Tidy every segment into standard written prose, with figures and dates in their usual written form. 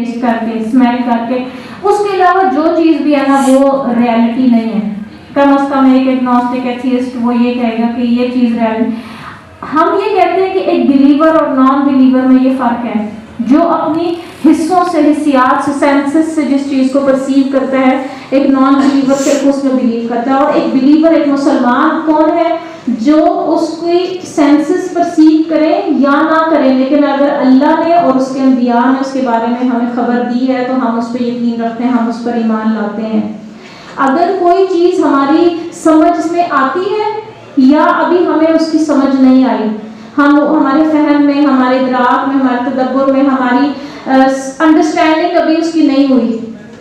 Test کر کے smell کر کے، اس کے علاوہ جو چیز بھی ہے نا وہ ریالٹی نہیں ہے. کم از کم ایک ایگنوسٹک ایتھیسٹ وہ یہ کہے گا کہ یہ چیز ریالٹی. ہم یہ کہتے ہیں کہ ایک بلیور اور نان بلیور میں یہ فرق ہے. جو اپنی حصوں سے، حسیات سے، سینسز سے جس چیز کو پرسیو کرتا ہے، ایک نان بلیور صرف اس میں بلیو کرتا ہے. اور ایک بلیور، ایک مسلمان کون ہے؟ جو اس کی سینسز پرسیو کرے یا نہ کرے، لیکن اگر اللہ نے اور اس کے انبیاء نے اس کے بارے میں ہمیں خبر دی ہے تو ہم اس پہ یقین رکھتے ہیں، ہم اس پر ایمان لاتے ہیں. اگر کوئی چیز ہماری سمجھ میں آتی ہے یا ابھی ہمیں اس کی سمجھ نہیں آئی، ہمارے فہم میں، ہمارے ادراک میں، ہمارے تدبر میں، ہماری انڈرسٹینڈنگ ابھی اس کی نہیں ہوئی،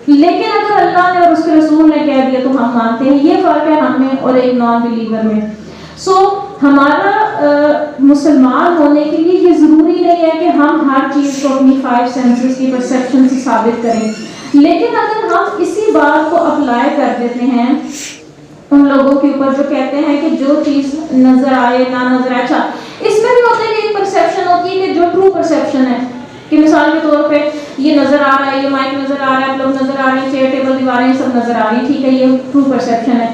لیکن اگر اللہ نے اور اس کے رسول نے کہہ دیا تو ہم مانتے ہیں. یہ فرق ہے ہم میں اور ایک نان بلیور میں. ہمارا مسلمان ہونے کے لیے یہ ضروری نہیں ہے کہ ہم ہر چیز کو اپنی 5 سینسز کی پرسیپشن سے ثابت کریں، لیکن اگر ہم اسی بات کو اپلائی کر دیتے ہیں ان لوگوں کے اوپر جو کہتے ہیں کہ جو چیز نظر آئے نہ نظر آئے. اچھا، اس میں بھی ہوتا ہے کہ ایک پرسیپشن ہوتی ہے کہ جو ٹرو پرسیپشن ہے، کہ مثال کے طور پہ یہ نظر آ رہا ہے، یہ مائک نظر آ رہا ہے، آپ لوگ نظر آ رہے ہیں، چیئر ٹیبل دیواریں سب نظر آ رہی ہیں، ٹھیک ہے، یہ ٹرو پرسیپشن ہے.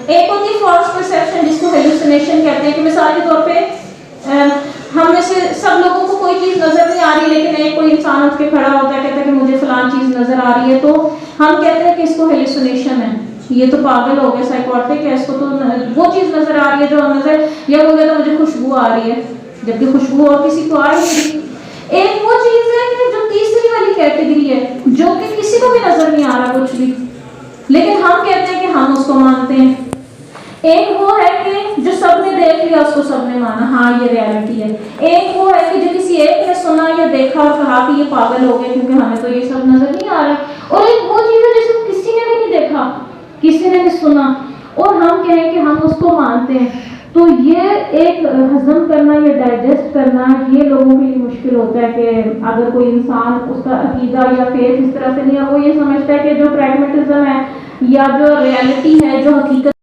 ایک ہوتی ہے فالس پرسیپشن جس کو ہیلوسینیشن کہتے ہیں، کہ مثال کے طور پہ ہم میں سے سب لوگوں کو کوئی چیز نظر نہیں آ رہی، لیکن ایک کوئی انسان اٹھ کے کھڑا ہوتا ہے، کہتا ہے کہ مجھے فلان چیز نظر آ رہی ہے، تو ہم کہتے ہیں کہ اس کو ہیلوسینیشن ہے، یہ تو پاگل ہو گیا، سائیکوٹک ہے، اس کو تو وہ چیز نظر آ رہی ہے جو نظر، یا وہ کہتا ہے مجھے خوشبو آ رہی ہے، جبکہ خوشبو اور کسی کو آ رہی ہے. ایک وہ چیز ہے کہ جو تیسری والی کیٹیگری ہے، جو کہ کسی کو بھی نظر نہیں آ رہا کچھ بھی، لیکن ہم کہتے ہیں کہ ہم اس کو مانتے ہیں. ایک وہ ہے کہ جو سب نے دیکھ لیا، اس کو سب نے مانا، ہاں یہ ریالٹی ہے. ایک وہ ہے کہ جو کسی ایک نے سنا یا دیکھا اور کہا کہ یہ پاگل ہو گیا کیونکہ ہمیں تو یہ سب نظر نہیں آ رہا. اور ایک وہ چیز ہے جس کو کسی نے بھی نہیں دیکھا، کسی نے نہیں سنا، اور ہم کہیں کہ ہم اس کو مانتے ہیں. تو یہ ایک ہضم کرنا یا ڈائجسٹ کرنا یہ لوگوں کے لیے مشکل ہوتا ہے کہ اگر کوئی انسان اس کا عقیدہ یا فیتھ اس طرح سے نہیں ہے، وہ یہ سمجھتا ہے کہ جو پریگمیٹزم ہے یا جو ریالٹی ہے، جو حقیقت